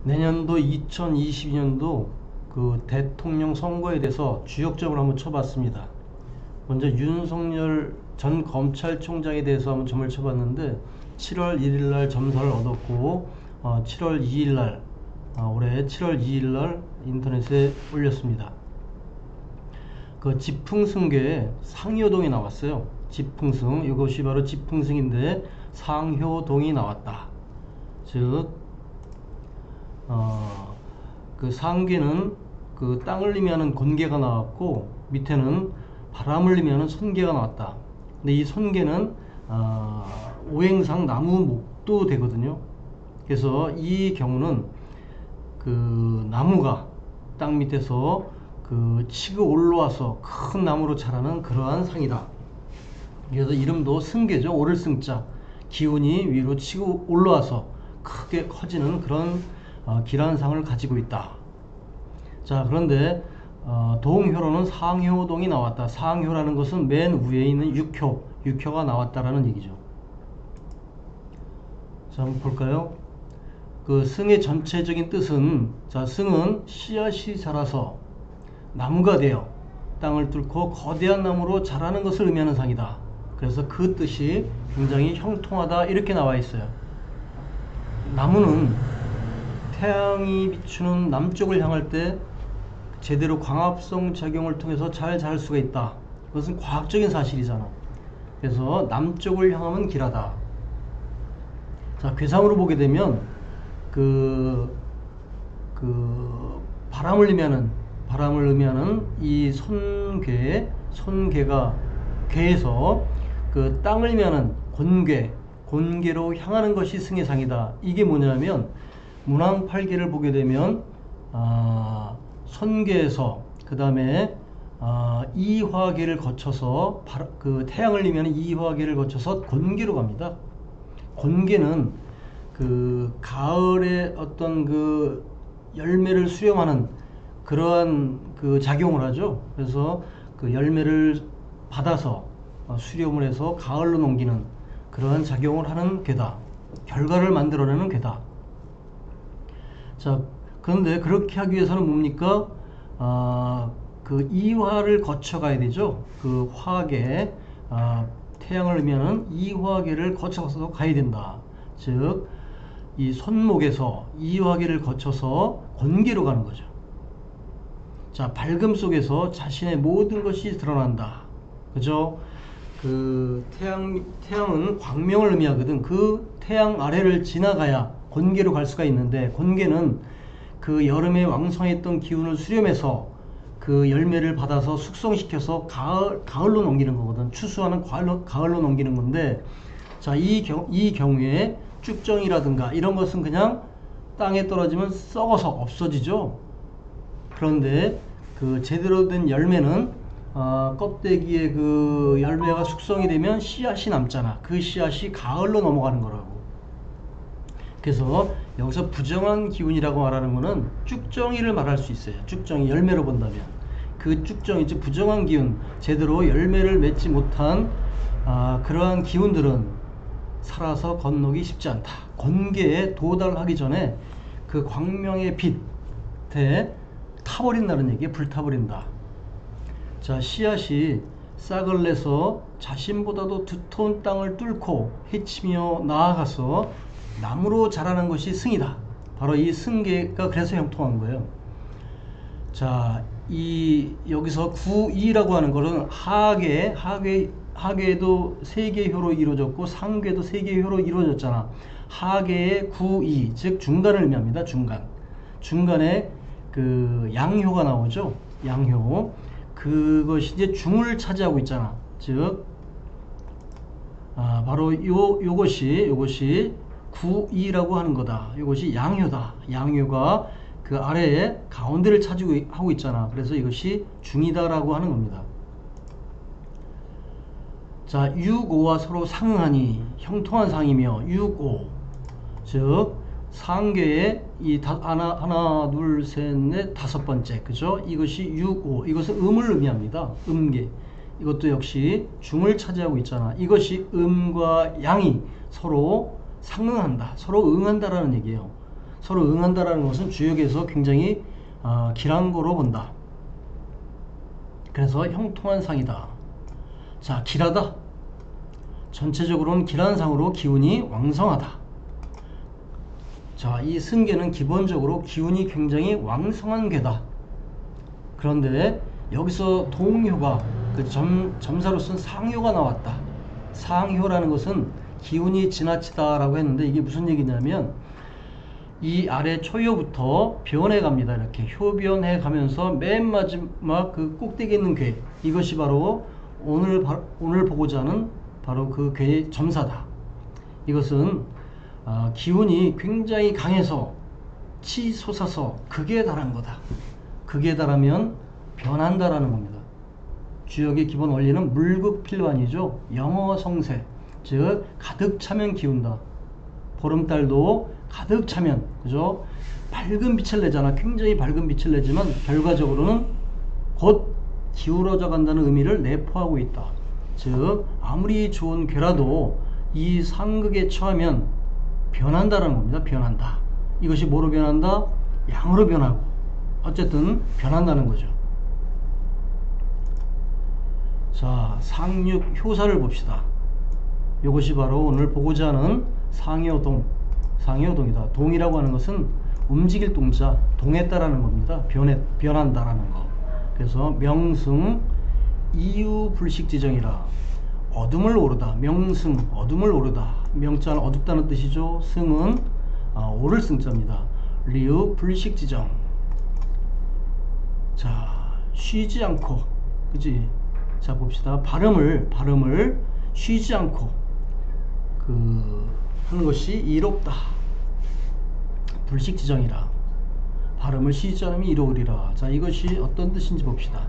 내년도 2022년도 그 대통령 선거에 대해서 주역점을 한번 쳐봤습니다. 먼저 윤석열 전 검찰총장에 대해서 한번 점을 쳐봤는데 7월 1일 날 점사를 얻었고 7월 2일 날 올해 7월 2일 날 인터넷에 올렸습니다. 그 지풍승계에 상효동이 나왔어요. 지풍승, 이것이 바로 지풍승인데 상효동이 나왔다. 즉 그 상계는 그 땅을 의미하는 곤계가 나왔고 밑에는 바람을 의미하는 손계가 나왔다. 근데 이 손계는 오행상 나무 목도 되거든요. 그래서 이 경우는 그 나무가 땅 밑에서 그 치고 올라와서 큰 나무로 자라는 그러한 상이다. 그래서 이름도 승계죠. 오를 승자, 기운이 위로 치고 올라와서 크게 커지는 그런 길한 상을 가지고 있다. 자, 그런데 동효로는 상효동이 나왔다. 상효라는 것은 맨 위에 있는 육효가 나왔다라는 얘기죠. 자, 한번 볼까요? 그 승의 전체적인 뜻은, 자, 승은 씨앗이 자라서 나무가 되어 땅을 뚫고 거대한 나무로 자라는 것을 의미하는 상이다. 그래서 그 뜻이 굉장히 형통하다 이렇게 나와 있어요. 나무는 태양이 비추는 남쪽을 향할 때 제대로 광합성 작용을 통해서 잘 자랄 수가 있다. 그것은 과학적인 사실이잖아. 그래서 남쪽을 향하면 길하다. 자, 괴상으로 보게 되면 바람을 의미하는 이 손괴가 괴에서 그 땅을 의미하는 곤괴로 향하는 것이 승의 상이다. 이게 뭐냐면 문왕팔계를 보게 되면 손괴에서 그 다음에 이화계를 거쳐서 그 태양을 의미하는 이화계를 거쳐서 곤괴로 갑니다. 곤괴는 그 가을에 어떤 그 열매를 수령하는 그러한 그 작용을 하죠. 그래서 그 열매를 받아서 수렴을 해서 가을로 넘기는 그러한 작용을 하는 괴다. 결과를 만들어내는 괴다. 자, 그런데 그렇게 하기 위해서는 뭡니까? 그 이화를 거쳐 가야 되죠. 그 화계, 태양을 의미하는 이화계를 거쳐서 가야 된다. 즉, 이 손목에서 이화계를 거쳐서 곤계로 가는 거죠. 자, 밝음 속에서 자신의 모든 것이 드러난다. 그죠? 그 태양은 광명을 의미하거든. 그 태양 아래를 지나가야 곤계로 갈 수가 있는데, 곤계는 그 여름에 왕성했던 기운을 수렴해서 그 열매를 받아서 숙성시켜서 가을로 넘기는 거거든. 추수하는 가을로 넘기는 건데, 자, 이 경우에 쭉정이라든가 이런 것은 그냥 땅에 떨어지면 썩어서 없어지죠. 그런데 그 제대로 된 열매는 껍데기에 그 열매가 숙성이 되면 씨앗이 남잖아. 그 씨앗이 가을로 넘어가는 거라고. 그래서 여기서 부정한 기운이라고 말하는 거는 쭉정이를 말할 수 있어요. 쭉정이 열매로 본다면 그 쭉정이 즉 부정한 기운, 제대로 열매를 맺지 못한 그러한 기운들은 살아서 건너기 쉽지 않다. 곤계에 도달하기 전에 그 광명의 빛에 타버린다는 얘기에 불타버린다. 자, 씨앗이 싹을 내서 자신보다도 두터운 땅을 뚫고 헤치며 나아가서 나무로 자라는 것이 승이다. 바로 이 승계가 그래서 형통한 거예요. 자, 여기서 구이라고 하는 것은 하계도 세 개 효로 이루어졌고 상계도 세 개 효로 이루어졌잖아. 하계의 구이, 즉 중간을 의미합니다. 중간에 그 양효가 나오죠. 양효. 그것이 이제 중을 차지하고 있잖아. 즉 바로 요것이 구이라고 하는 거다. 이것이 양효다. 양효가 그 아래에 가운데를 차지하고 하고 있잖아. 그래서 이것이 중이다라고 하는 겁니다. 자, 6,5와 서로 상응하니 형통한 상이며 6,5, 즉 상계의 이 하나, 둘, 셋, 넷, 다섯 번째, 그죠? 이것이 6,5, 이것은 음을 의미합니다. 음계. 이것도 역시 중을 차지하고 있잖아. 이것이 음과 양이 서로 상응한다, 서로 응한다라는 얘기예요. 서로 응한다라는 것은 주역에서 굉장히 길한 거로 본다. 그래서 형통한 상이다. 자, 길하다. 전체적으로는 길한 상으로 기운이 왕성하다. 자, 이 승계는 기본적으로 기운이 굉장히 왕성한 괴다. 그런데 여기서 동효가 그 점사로 쓴 상효가 나왔다. 상효라는 것은 기운이 지나치다라고 했는데 이게 무슨 얘기냐면 이 아래 초효부터 변해 갑니다. 이렇게 효변해 가면서 맨 마지막 그 꼭대기에 있는 괴, 이것이 바로 오늘 보고자 하는 바로 그 괴의 점사다. 이것은 기운이 굉장히 강해서 치솟아서 극에 달한 거다. 극에 달하면 변한다라는 겁니다. 주역의 기본 원리는 물극필환이죠. 영어성세, 즉 가득 차면 기운다. 보름달도 가득 차면, 그죠? 밝은 빛을 내잖아. 굉장히 밝은 빛을 내지만 결과적으로는 곧 기울어져 간다는 의미를 내포하고 있다. 즉 아무리 좋은 괴라도 이 상극에 처하면 변한다라는 겁니다. 변한다. 이것이 뭐로 변한다? 양으로 변하고 어쨌든 변한다는 거죠. 자, 상육 효사를 봅시다. 이것이 바로 오늘 보고자 하는 상효동, 상효동이다. 동이라고 하는 것은 움직일 동자, 동했다라는 겁니다. 변한다라는 거. 그래서 명승 이유불식지정이라. 어둠을 오르다. 명승, 어둠을 오르다. 명자는 어둡다는 뜻이죠. 승은 오를 승자입니다. 리우 불식지정. 자, 쉬지 않고, 그지? 자, 봅시다. 발음을 쉬지 않고 하는 것이 이롭다. 불식지정이라. 발음을 쉬지 않으면 이로우리라. 자, 이것이 어떤 뜻인지 봅시다.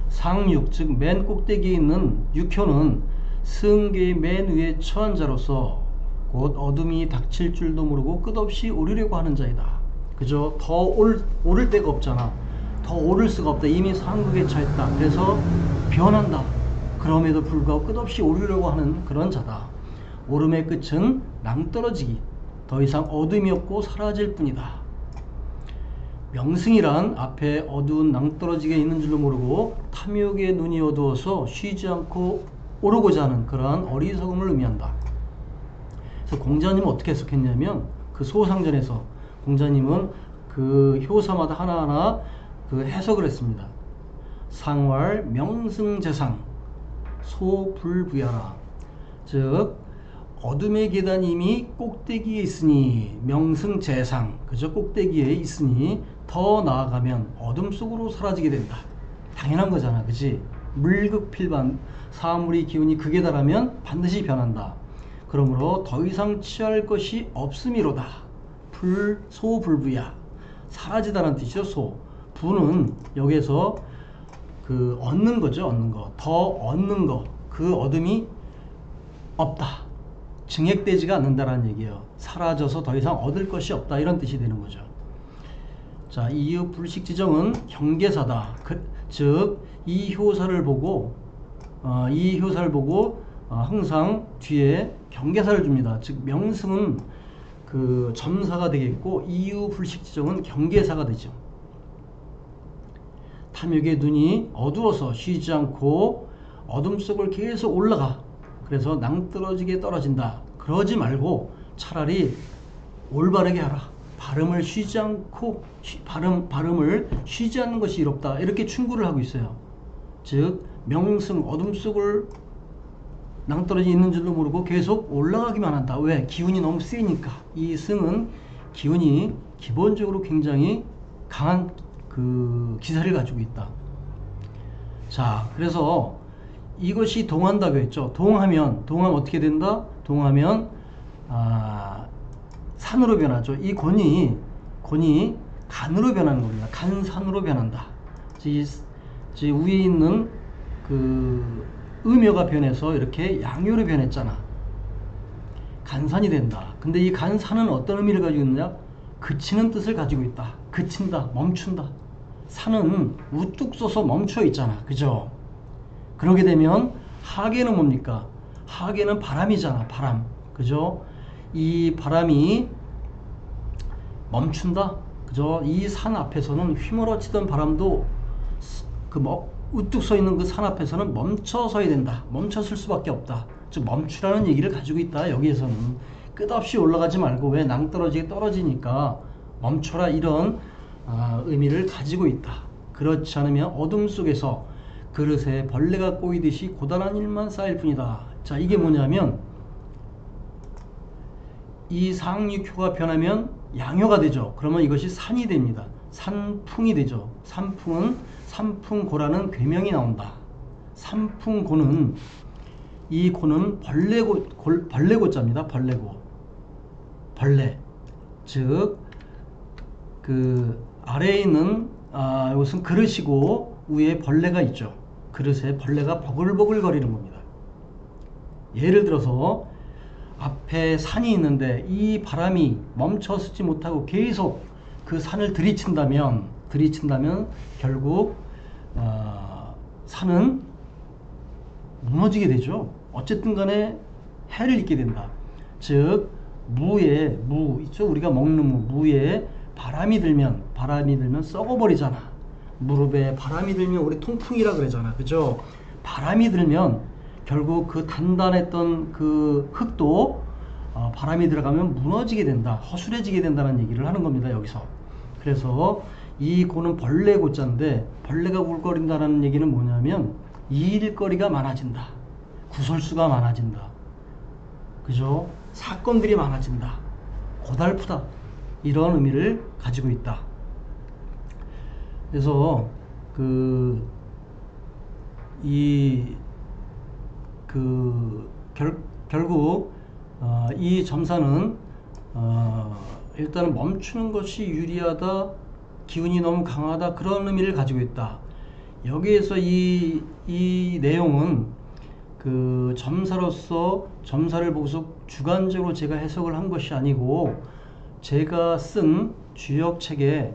상육, 즉 맨 꼭대기에 있는 육효는 승계의 맨 위에 처한 자로서 곧 어둠이 닥칠 줄도 모르고 끝없이 오르려고 하는 자이다. 그죠? 더 오를 데가 없잖아. 더 오를 수가 없다. 이미 상극에 처했다. 그래서 변한다. 그럼에도 불구하고 끝없이 오르려고 하는 그런 자다. 오름의 끝은 낭떠러지기. 더 이상 어둠이 없고 사라질 뿐이다. 명승이란 앞에 어두운 낭떠러지게 있는 줄도 모르고 탐욕의 눈이 어두워서 쉬지 않고 오르고자 하는 그러한 어리석음을 의미한다. 그래서 공자님은 어떻게 해석했냐면 그 소상전에서 공자님은 그 효사마다 하나하나 그 해석을 했습니다. 상활 명승재상 소불부야라. 즉 어둠의 계단이 이미 꼭대기에 있으니 명승재상, 그저 꼭대기에 있으니 더 나아가면 어둠 속으로 사라지게 된다. 당연한 거잖아, 그치? 물극필반, 사물의 기운이 극에 달하면 반드시 변한다. 그러므로 더 이상 취할 것이 없음이로다. 소불부야, 사라지다는 뜻이죠. 소, 부는 여기에서 그 얻는 거죠. 얻는 거, 더 얻는 거, 그 어둠이 없다. 증액되지가 않는다라는 얘기예요. 사라져서 더 이상 얻을 것이 없다, 이런 뜻이 되는 거죠. 자, 이유 불식지정은 경계사다. 즉 이 효사를 보고 항상 뒤에 경계사를 줍니다. 즉 명승은 그 점사가 되겠고 이유 불식지정은 경계사가 되죠. 탐욕의 눈이 어두워서 쉬지 않고 어둠 속을 계속 올라가. 그래서 낭떠러지게 떨어진다. 그러지 말고 차라리 올바르게 하라. 발음을 쉬지 않고 발음을 쉬지 않는 것이 이롭다. 이렇게 충고를 하고 있어요. 즉 명승, 어둠 속을 낭떠러지 있는 줄도 모르고 계속 올라가기만 한다. 왜? 기운이 너무 세니까. 이 승은 기운이 기본적으로 굉장히 강한 그 기세를 가지고 있다. 자, 그래서 이것이 동한다고 했죠. 동하면 어떻게 된다? 동하면 산으로 변하죠. 이 권이 간으로 변하는 겁니다. 간산으로 변한다. 지 위에 있는 그 음여가 변해서 이렇게 양요로 변했잖아. 간산이 된다. 근데 이 간산은 어떤 의미를 가지고 있느냐? 그치는 뜻을 가지고 있다. 그친다, 멈춘다. 산은 우뚝 솟아 멈춰 있잖아. 그죠? 그러게 되면 하계는 뭡니까? 하계는 바람이잖아. 바람. 그죠? 이 바람이 멈춘다. 그죠? 이 산 앞에서는 휘몰아치던 바람도 우뚝 서 있는 그 산 앞에서는 멈춰서야 된다. 멈췄을 수밖에 없다. 즉 멈추라는 얘기를 가지고 있다. 여기에서는 끝없이 올라가지 말고 왜 낭떠러지게 떨어지니까 멈춰라, 이런 의미를 가지고 있다. 그렇지 않으면 어둠 속에서 그릇에 벌레가 꼬이듯이 고단한 일만 쌓일 뿐이다. 자, 이게 뭐냐면 이 상육효가 변하면 양효가 되죠. 그러면 이것이 산이 됩니다. 산풍이 되죠. 산풍고라는 괴명이 나온다. 산풍고는, 이 고는 벌레고자입니다. 벌레. 즉 그 아래에 있는 이것은 그릇이고 위에 벌레가 있죠. 그릇에 벌레가 버글버글 거리는 겁니다. 예를 들어서 앞에 산이 있는데 이 바람이 멈춰서지 못하고 계속 그 산을 들이친다면 결국 산은 무너지게 되죠. 어쨌든 간에 해를 입게 된다. 즉 무 있죠. 우리가 먹는 무에 바람이 들면 썩어버리잖아. 무릎에 바람이 들면 우리 통풍이라 그러잖아. 그죠? 바람이 들면 결국 그 단단했던 그 흙도 바람이 들어가면 무너지게 된다. 허술해지게 된다는 얘기를 하는 겁니다. 여기서. 그래서 이 고는 벌레고자인데, 벌레가 굴거린다는 얘기는 뭐냐면 일거리가 많아진다. 구설수가 많아진다. 그죠? 사건들이 많아진다. 고달프다. 이런 의미를 가지고 있다. 그래서 결국 이 점사는 일단은 멈추는 것이 유리하다, 기운이 너무 강하다, 그런 의미를 가지고 있다. 여기에서 이 내용은 그 점사로서 점사를 보고서 주관적으로 제가 해석을 한 것이 아니고 제가 쓴 주역책에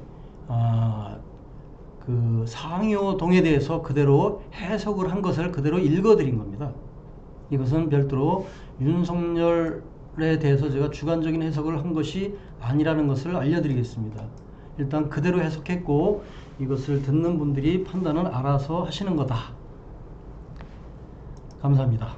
그 상효동에 대해서 그대로 해석을 한 것을 그대로 읽어드린 겁니다. 이것은 별도로 윤석열에 대해서 제가 주관적인 해석을 한 것이 아니라는 것을 알려드리겠습니다. 일단 그대로 해석했고 이것을 듣는 분들이 판단은 알아서 하시는 거다. 감사합니다.